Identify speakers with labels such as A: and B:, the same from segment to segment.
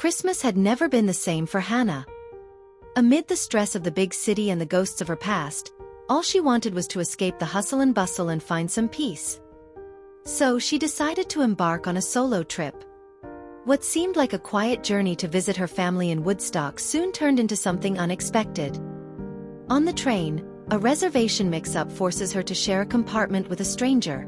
A: Christmas had never been the same for Hannah. Amid the stress of the big city and the ghosts of her past, all she wanted was to escape the hustle and bustle and find some peace. So she decided to embark on a solo trip. What seemed like a quiet journey to visit her family in Woodstock soon turned into something unexpected. On the train, a reservation mix-up forces her to share a compartment with a stranger.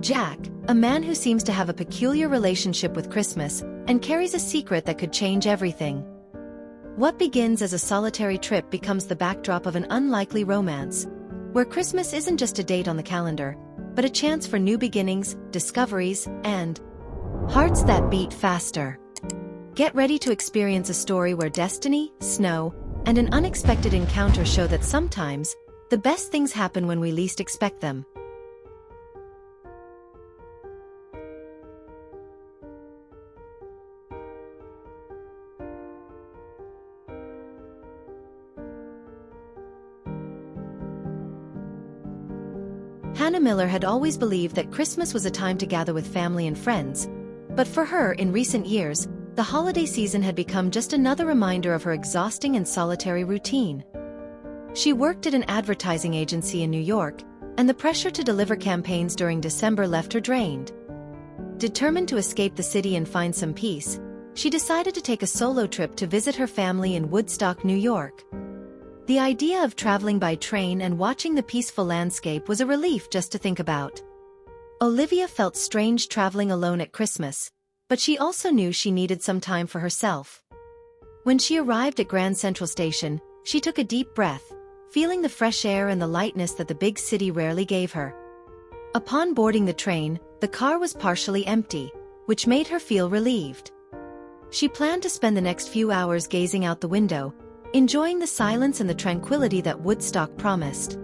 A: Jack, a man who seems to have a peculiar relationship with Christmas and carries a secret that could change everything. What begins as a solitary trip becomes the backdrop of an unlikely romance, where Christmas isn't just a date on the calendar, but a chance for new beginnings, discoveries, and hearts that beat faster. Get ready to experience a story where destiny, snow, and an unexpected encounter show that sometimes, the best things happen when we least expect them. Hannah Miller had always believed that Christmas was a time to gather with family and friends, but for her, in recent years, the holiday season had become just another reminder of her exhausting and solitary routine. She worked at an advertising agency in New York, and the pressure to deliver campaigns during December left her drained. Determined to escape the city and find some peace, she decided to take a solo trip to visit her family in Woodstock, New York. The idea of traveling by train and watching the peaceful landscape was a relief just to think about. Olivia felt strange traveling alone at Christmas, but she also knew she needed some time for herself. When she arrived at Grand Central Station, she took a deep breath, feeling the fresh air and the lightness that the big city rarely gave her. Upon boarding the train, the car was partially empty, which made her feel relieved. She planned to spend the next few hours gazing out the window, enjoying the silence and the tranquility that Woodstock promised.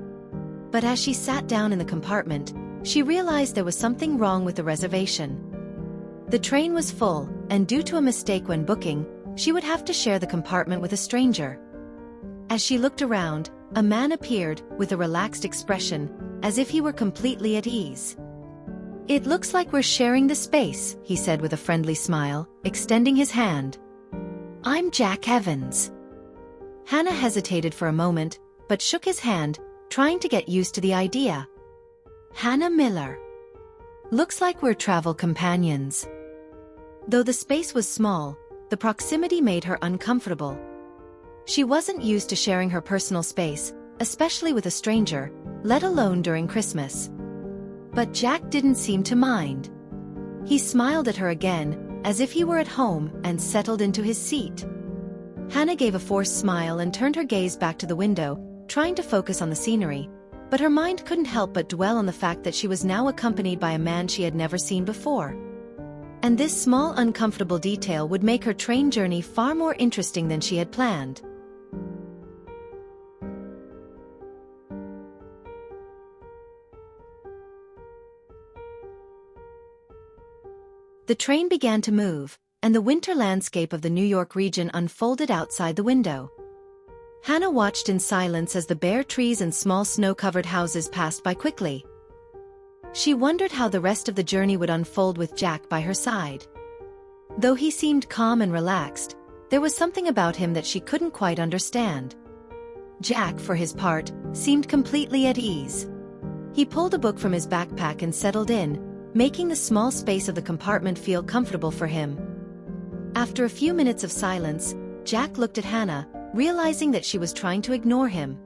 A: But as she sat down in the compartment, she realized there was something wrong with the reservation. The train was full, and due to a mistake when booking, she would have to share the compartment with a stranger. As she looked around, a man appeared, with a relaxed expression, as if he were completely at ease. "It looks like we're sharing the space," he said with a friendly smile, extending his hand. "I'm Jack Evans." Hannah hesitated for a moment, but shook his hand, trying to get used to the idea. "Hannah Miller. Looks like we're travel companions." Though the space was small, the proximity made her uncomfortable. She wasn't used to sharing her personal space, especially with a stranger, let alone during Christmas. But Jack didn't seem to mind. He smiled at her again, as if he were at home, and settled into his seat. Hannah gave a forced smile and turned her gaze back to the window, trying to focus on the scenery, but her mind couldn't help but dwell on the fact that she was now accompanied by a man she had never seen before. And this small uncomfortable detail would make her train journey far more interesting than she had planned. The train began to move, and the winter landscape of the New York region unfolded outside the window. Hannah watched in silence as the bare trees and small snow-covered houses passed by quickly. She wondered how the rest of the journey would unfold with Jack by her side. Though he seemed calm and relaxed, there was something about him that she couldn't quite understand. Jack, for his part, seemed completely at ease. He pulled a book from his backpack and settled in, making the small space of the compartment feel comfortable for him. After a few minutes of silence, Jack looked at Hannah, realizing that she was trying to ignore him.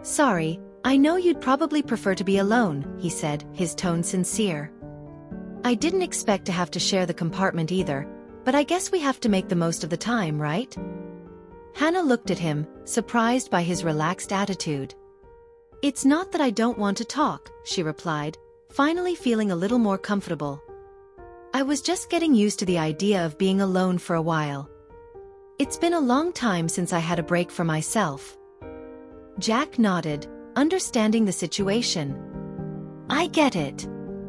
A: "Sorry, I know you'd probably prefer to be alone," he said, his tone sincere. "I didn't expect to have to share the compartment either, but I guess we have to make the most of the time, right?" Hannah looked at him, surprised by his relaxed attitude. "It's not that I don't want to talk," she replied, finally feeling a little more comfortable. "I was just getting used to the idea of being alone for a while. It's been a long time since I had a break for myself." Jack nodded, understanding the situation. "I get it.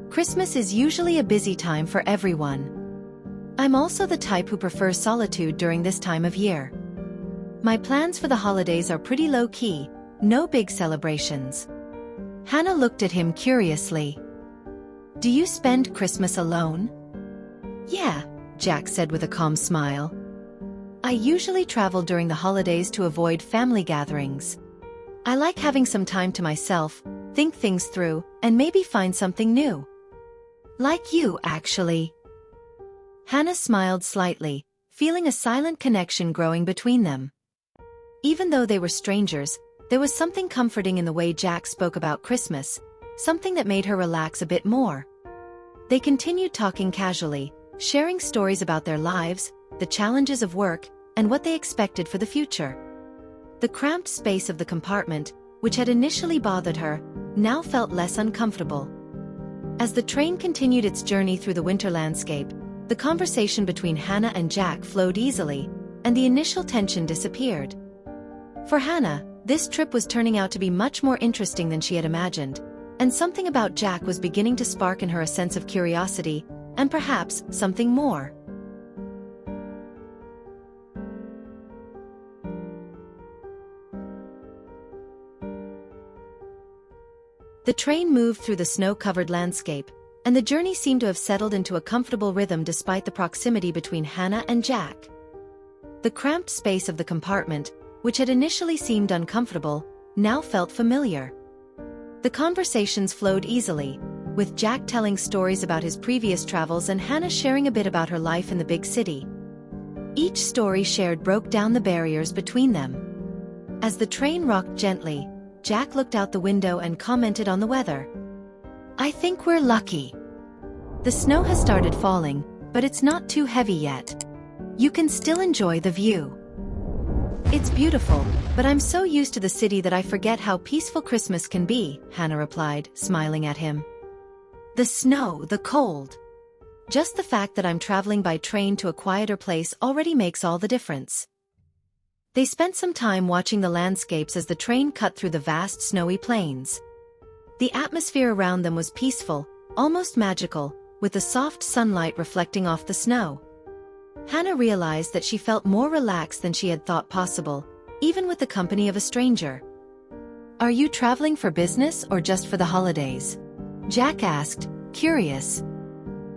A: Christmas is usually a busy time for everyone. I'm also the type who prefers solitude during this time of year. My plans for the holidays are pretty low-key, no big celebrations." Hannah looked at him curiously. "Do you spend Christmas alone?" "Yeah, Jack said with a calm smile. I usually travel during the holidays to avoid family gatherings. I like having some time to myself, think things through, and maybe find something new. Like you, actually. Hannah smiled slightly, feeling a silent connection growing between them. Even though they were strangers, there was something comforting in the way Jack spoke about Christmas, something that made her relax a bit more. They continued talking casually, sharing stories about their lives, the challenges of work, and what they expected for the future. The cramped space of the compartment, which had initially bothered her, now felt less uncomfortable. As the train continued its journey through the winter landscape, the conversation between Hannah and Jack flowed easily, and the initial tension disappeared. For Hannah, this trip was turning out to be much more interesting than she had imagined, and something about Jack was beginning to spark in her a sense of curiosity, and perhaps something more. The train moved through the snow-covered landscape, and the journey seemed to have settled into a comfortable rhythm despite the proximity between Hannah and Jack. The cramped space of the compartment, which had initially seemed uncomfortable, now felt familiar. The conversations flowed easily, with Jack telling stories about his previous travels and Hannah sharing a bit about her life in the big city. Each story shared broke down the barriers between them. As the train rocked gently, Jack looked out the window and commented on the weather. I think we're lucky. The snow has started falling, but it's not too heavy yet. You can still enjoy the view. It's beautiful, but I'm so used to the city that I forget how peaceful Christmas can be, Hannah replied, smiling at him. The snow, the cold. Just the fact that I'm traveling by train to a quieter place already makes all the difference. They spent some time watching the landscapes as the train cut through the vast snowy plains. The atmosphere around them was peaceful, almost magical, with the soft sunlight reflecting off the snow. Hannah realized that she felt more relaxed than she had thought possible, even with the company of a stranger. Are you traveling for business or just for the holidays? Jack asked, curious.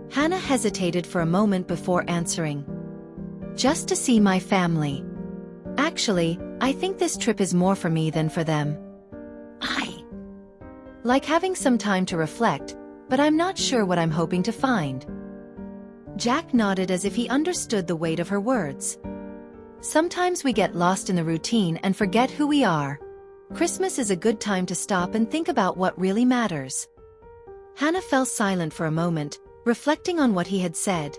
A: Hannah hesitated for a moment before answering. Just to see my family. Actually, I think this trip is more for me than for them. I like having some time to reflect, but I'm not sure what I'm hoping to find. Jack nodded as if he understood the weight of her words. Sometimes we get lost in the routine and forget who we are. Christmas is a good time to stop and think about what really matters. Hannah fell silent for a moment, reflecting on what he had said.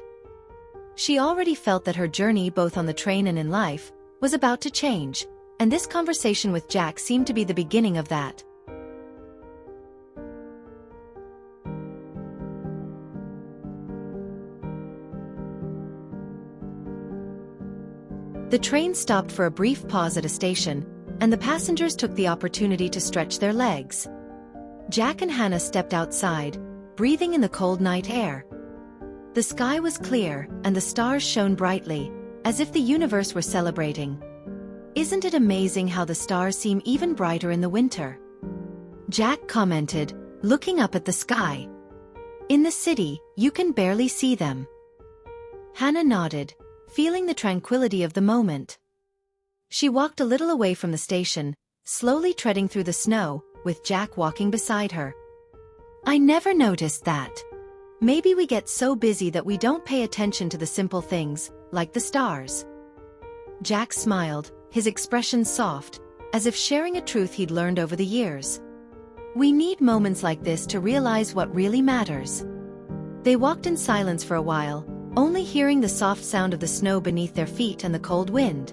A: She already felt that her journey both on the train and in life was about to change, and this conversation with Jack seemed to be the beginning of that. The train stopped for a brief pause at a station, and the passengers took the opportunity to stretch their legs. Jack and Hannah stepped outside, breathing in the cold night air. The sky was clear, and the stars shone brightly, as if the universe were celebrating. Isn't it amazing how the stars seem even brighter in the winter? Jack commented, looking up at the sky. In the city, you can barely see them. Hannah nodded, feeling the tranquility of the moment. She walked a little away from the station, slowly treading through the snow, with Jack walking beside her. I never noticed that. Maybe we get so busy that we don't pay attention to the simple things, like the stars. Jack smiled, his expression soft, as if sharing a truth he'd learned over the years. We need moments like this to realize what really matters. They walked in silence for a while, only hearing the soft sound of the snow beneath their feet and the cold wind.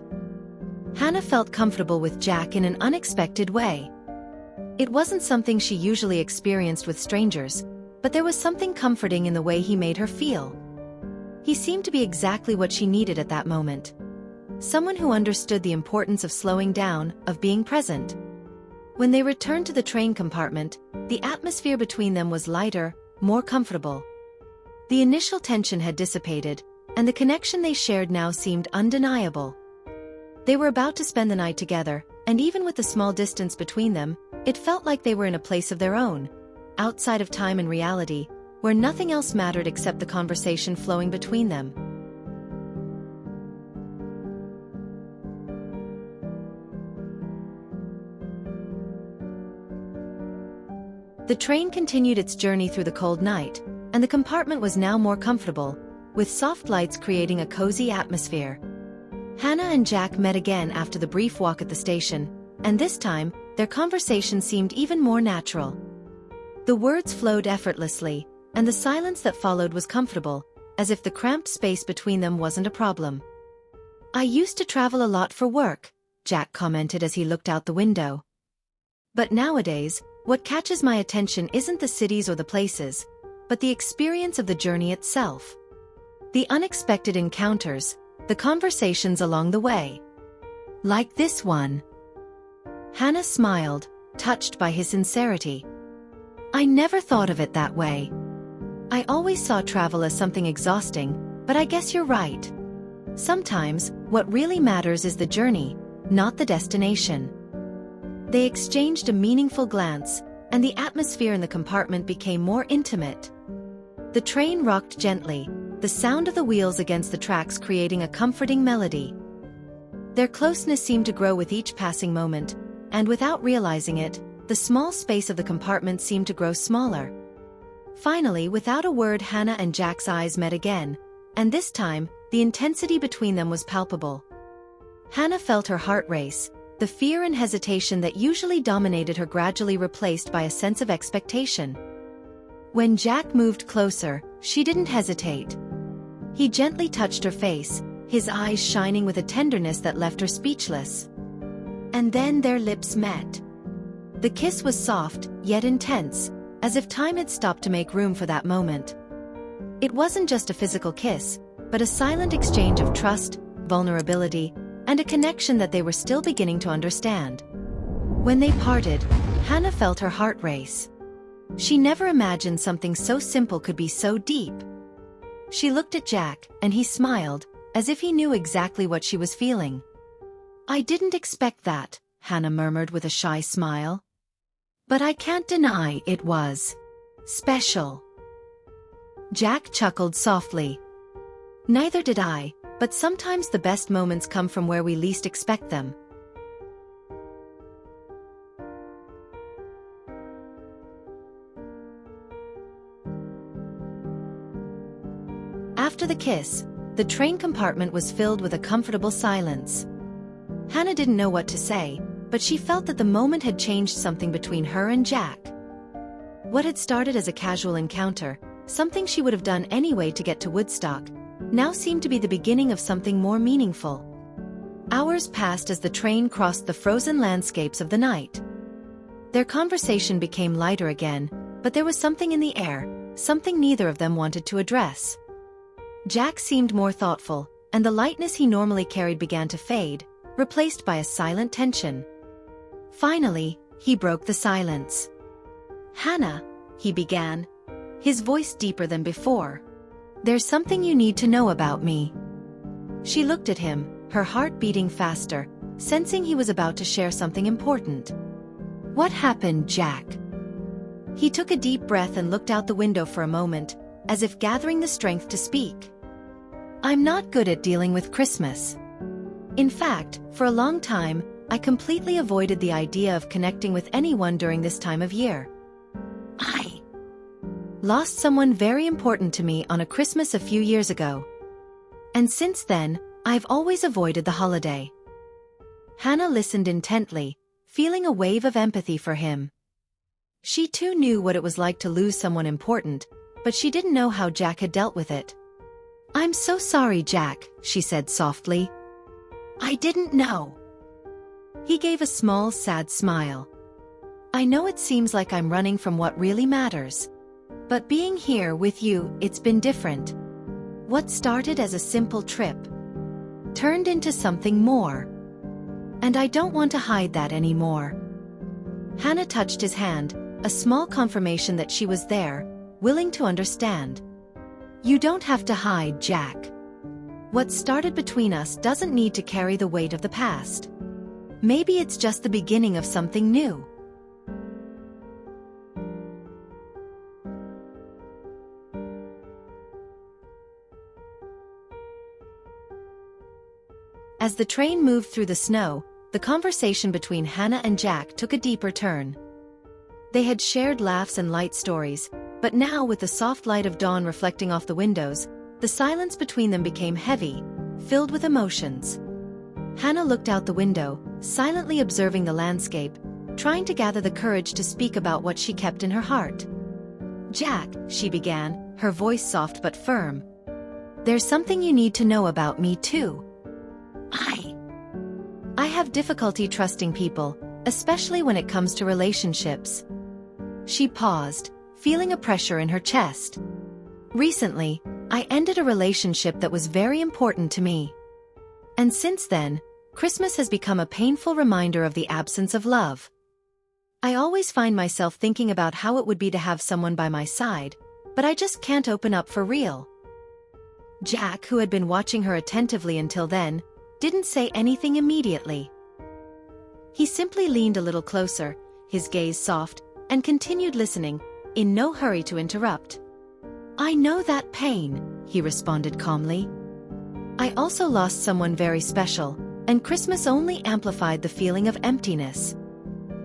A: Hannah felt comfortable with Jack in an unexpected way. It wasn't something she usually experienced with strangers, but there was something comforting in the way he made her feel. He seemed to be exactly what she needed at that moment. Someone who understood the importance of slowing down, of being present. When they returned to the train compartment, the atmosphere between them was lighter, more comfortable. The initial tension had dissipated, and the connection they shared now seemed undeniable. They were about to spend the night together, and even with the small distance between them, it felt like they were in a place of their own, outside of time and reality, where nothing else mattered except the conversation flowing between them. The train continued its journey through the cold night, and the compartment was now more comfortable, with soft lights creating a cozy atmosphere. Hannah and Jack met again after the brief walk at the station, and this time, their conversation seemed even more natural. The words flowed effortlessly, and the silence that followed was comfortable, as if the cramped space between them wasn't a problem. "I used to travel a lot for work," Jack commented as he looked out the window. "But nowadays, what catches my attention isn't the cities or the places, but the experience of the journey itself. The unexpected encounters, the conversations along the way. Like this one." Hannah smiled, touched by his sincerity. "I never thought of it that way. I always saw travel as something exhausting, but I guess you're right. Sometimes, what really matters is the journey, not the destination." They exchanged a meaningful glance, and the atmosphere in the compartment became more intimate. The train rocked gently, the sound of the wheels against the tracks creating a comforting melody. Their closeness seemed to grow with each passing moment, and without realizing it, the small space of the compartment seemed to grow smaller. Finally, without a word, Hannah and Jack's eyes met again, and this time, the intensity between them was palpable. Hannah felt her heart race, the fear and hesitation that usually dominated her gradually replaced by a sense of expectation. When Jack moved closer, she didn't hesitate. He gently touched her face, his eyes shining with a tenderness that left her speechless. And then their lips met. The kiss was soft, yet intense, as if time had stopped to make room for that moment. It wasn't just a physical kiss, but a silent exchange of trust, vulnerability, and a connection that they were still beginning to understand. When they parted, Hannah felt her heart race. She never imagined something so simple could be so deep. She looked at Jack, and he smiled, as if he knew exactly what she was feeling. "I didn't expect that," Hannah murmured with a shy smile. "But I can't deny it was special." Jack chuckled softly. "Neither did I, but sometimes the best moments come from where we least expect them." After the kiss, the train compartment was filled with a comfortable silence. Hannah didn't know what to say, but she felt that the moment had changed something between her and Jack. What had started as a casual encounter, something she would have done anyway to get to Woodstock, now seemed to be the beginning of something more meaningful. Hours passed as the train crossed the frozen landscapes of the night. Their conversation became lighter again, but there was something in the air, something neither of them wanted to address. Jack seemed more thoughtful, and the lightness he normally carried began to fade, replaced by a silent tension. Finally, he broke the silence. "Hannah," he began, his voice deeper than before. "There's something you need to know about me." She looked at him, her heart beating faster, sensing he was about to share something important. "What happened, Jack?" He took a deep breath and looked out the window for a moment, as if gathering the strength to speak. "I'm not good at dealing with Christmas. In fact, for a long time, I completely avoided the idea of connecting with anyone during this time of year. I lost someone very important to me on a Christmas a few years ago. And since then, I've always avoided the holiday." Hannah listened intently, feeling a wave of empathy for him. She too knew what it was like to lose someone important, but she didn't know how Jack had dealt with it. "I'm so sorry, Jack," she said softly. "I didn't know." He gave a small, sad smile. "I know it seems like I'm running from what really matters. But being here with you, it's been different. What started as a simple trip turned into something more. And I don't want to hide that anymore." Hannah touched his hand, a small confirmation that she was there, willing to understand. "You don't have to hide, Jack. What started between us doesn't need to carry the weight of the past. Maybe it's just the beginning of something new." As the train moved through the snow, the conversation between Hannah and Jack took a deeper turn. They had shared laughs and light stories, but now with the soft light of dawn reflecting off the windows, the silence between them became heavy, filled with emotions. Hannah looked out the window, silently observing the landscape, trying to gather the courage to speak about what she kept in her heart. "Jack," she began, her voice soft but firm. "There's something you need to know about me too. I have difficulty trusting people, especially when it comes to relationships." She paused, feeling a pressure in her chest. "Recently, I ended a relationship that was very important to me. And since then, Christmas has become a painful reminder of the absence of love. I always find myself thinking about how it would be to have someone by my side, but I just can't open up for real." Jack, who had been watching her attentively until then, didn't say anything immediately. He simply leaned a little closer, his gaze soft, and continued listening, in no hurry to interrupt. "I know that pain," he responded calmly. "I also lost someone very special, and Christmas only amplified the feeling of emptiness.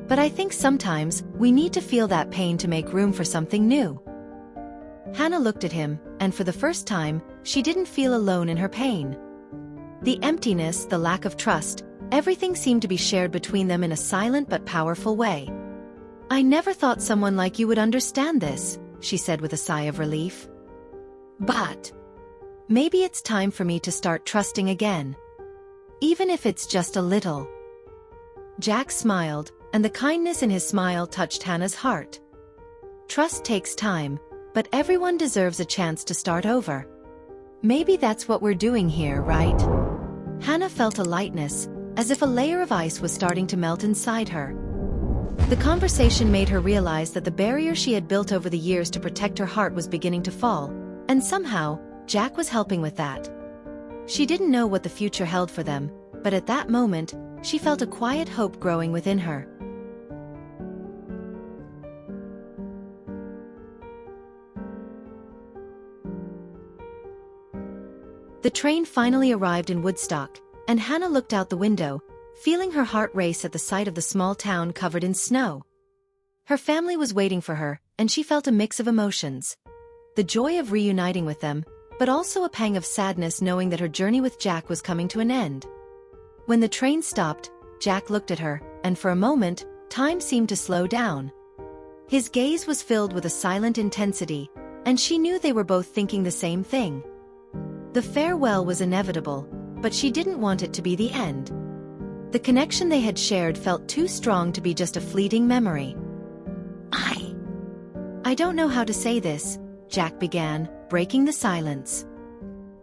A: But I think sometimes we need to feel that pain to make room for something new." Hannah looked at him, and for the first time, she didn't feel alone in her pain. The emptiness, the lack of trust, everything seemed to be shared between them in a silent but powerful way. "I never thought someone like you would understand this," she said with a sigh of relief. "But maybe it's time for me to start trusting again. Even if it's just a little." Jack smiled, and the kindness in his smile touched Hannah's heart. Trust takes time, but everyone deserves a chance to start over. Maybe that's what we're doing here, right? Hannah felt a lightness, as if a layer of ice was starting to melt inside her. The conversation made her realize that the barrier she had built over the years to protect her heart was beginning to fall, and somehow, Jack was helping with that. She didn't know what the future held for them, but at that moment, she felt a quiet hope growing within her. The train finally arrived in Woodstock, and Hannah looked out the window, feeling her heart race at the sight of the small town covered in snow. Her family was waiting for her, and she felt a mix of emotions. The joy of reuniting with them, but also a pang of sadness knowing that her journey with Jack was coming to an end. When the train stopped, Jack looked at her, and for a moment, time seemed to slow down. His gaze was filled with a silent intensity, and she knew they were both thinking the same thing. The farewell was inevitable, but she didn't want it to be the end. The connection they had shared felt too strong to be just a fleeting memory. I don't know how to say this," Jack began, breaking the silence.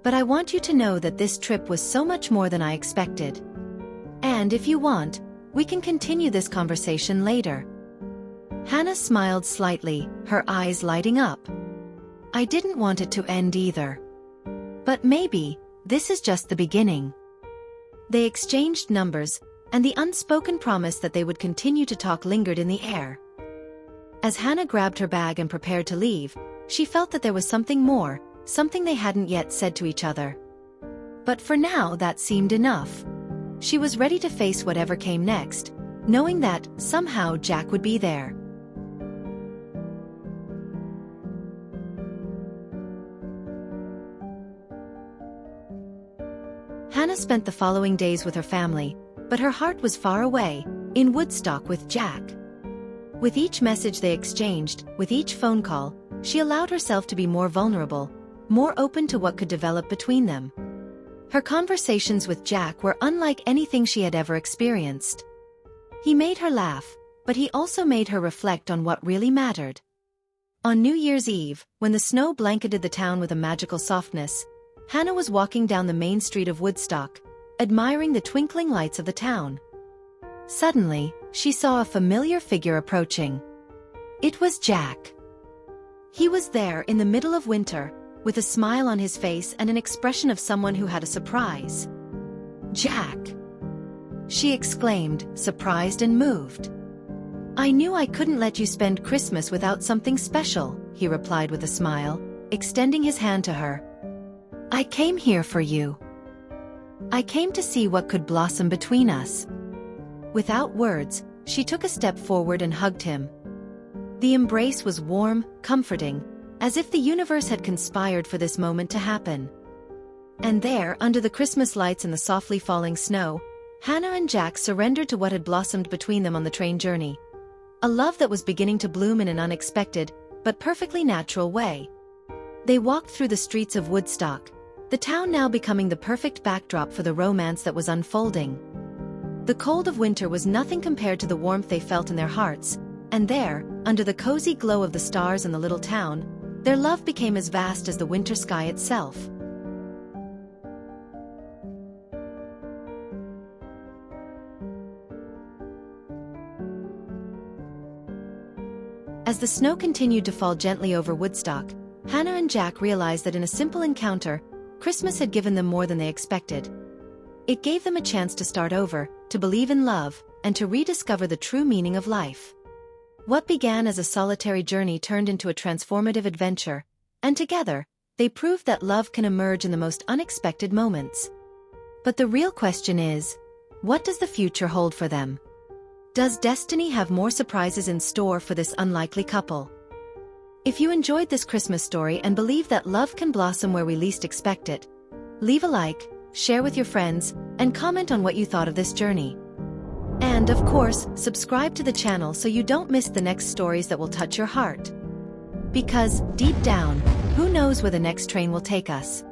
A: "But I want you to know that this trip was so much more than I expected. And if you want, we can continue this conversation later." Hannah smiled slightly, her eyes lighting up. "I didn't want it to end either. But maybe, this is just the beginning." They exchanged numbers, and the unspoken promise that they would continue to talk lingered in the air. As Hannah grabbed her bag and prepared to leave, she felt that there was something more, something they hadn't yet said to each other. But for now that seemed enough. She was ready to face whatever came next, knowing that, somehow, Jack would be there. Hannah spent the following days with her family, but her heart was far away, in Woodstock with Jack. With each message they exchanged, with each phone call, she allowed herself to be more vulnerable, more open to what could develop between them. Her conversations with Jack were unlike anything she had ever experienced. He made her laugh, but he also made her reflect on what really mattered. On New Year's Eve, when the snow blanketed the town with a magical softness, Hannah was walking down the main street of Woodstock, admiring the twinkling lights of the town. Suddenly, she saw a familiar figure approaching. It was Jack. He was there in the middle of winter, with a smile on his face and an expression of someone who had a surprise. "Jack!" she exclaimed, surprised and moved. "I knew I couldn't let you spend Christmas without something special," he replied with a smile, extending his hand to her. "I came here for you. I came to see what could blossom between us." Without words, she took a step forward and hugged him. The embrace was warm, comforting, as if the universe had conspired for this moment to happen. And there, under the Christmas lights and the softly falling snow, Hannah and Jack surrendered to what had blossomed between them on the train journey. A love that was beginning to bloom in an unexpected, but perfectly natural way. They walked through the streets of Woodstock, the town now becoming the perfect backdrop for the romance that was unfolding. The cold of winter was nothing compared to the warmth they felt in their hearts, and there, under the cozy glow of the stars in the little town, their love became as vast as the winter sky itself. As the snow continued to fall gently over Woodstock, Hannah and Jack realized that in a simple encounter, Christmas had given them more than they expected. It gave them a chance to start over, to believe in love, and to rediscover the true meaning of life. What began as a solitary journey turned into a transformative adventure, and together, they proved that love can emerge in the most unexpected moments. But the real question is, what does the future hold for them? Does destiny have more surprises in store for this unlikely couple? If you enjoyed this Christmas story and believe that love can blossom where we least expect it, leave a like, share with your friends, and comment on what you thought of this journey. And of course, subscribe to the channel so you don't miss the next stories that will touch your heart. Because, deep down, who knows where the next train will take us?